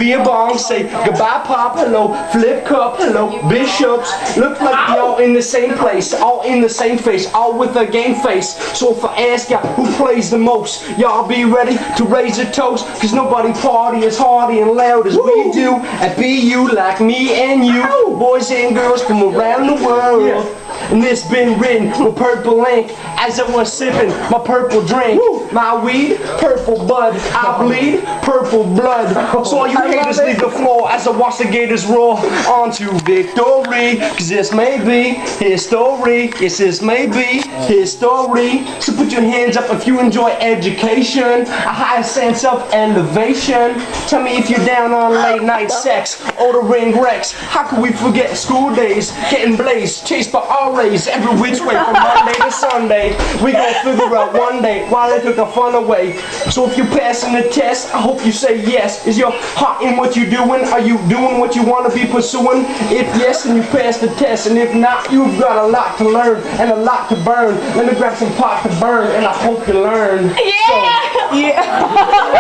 beer bong, say goodbye pop, hello, flip cup, hello, bishops. Look like y'all in the same place, all in the same face, all with a game face. So if I ask ya who plays the most, y'all be ready to raise a toast, cause nobody party as hardy and loud as we do at BU, like me and you, boys and girls from around the world. And this been written with purple ink as I was sipping my purple drink. My weed, purple bud, I bleed purple blood. So all you haters leave the floor as I watch the gators roar onto victory. Cause this may be history. Yes, this may be history. So put your hands up if you enjoy education, a higher sense of elevation. Tell me if you're down on late night sex or the ring wrecks. How could we forget school days, getting blazed, chased by RAs every which way from Monday to Sunday. We gon' figure out one day why they took the fun away. So if you're passing the test, I hope you say yes. Is your heart in what you're doing? Are you doing what you want to be pursuing? If yes, then you pass the test, and if not, you've got a lot to learn and a lot to burn. Let me grab some pot to burn, and I hope you learn. Yeah! So, yeah.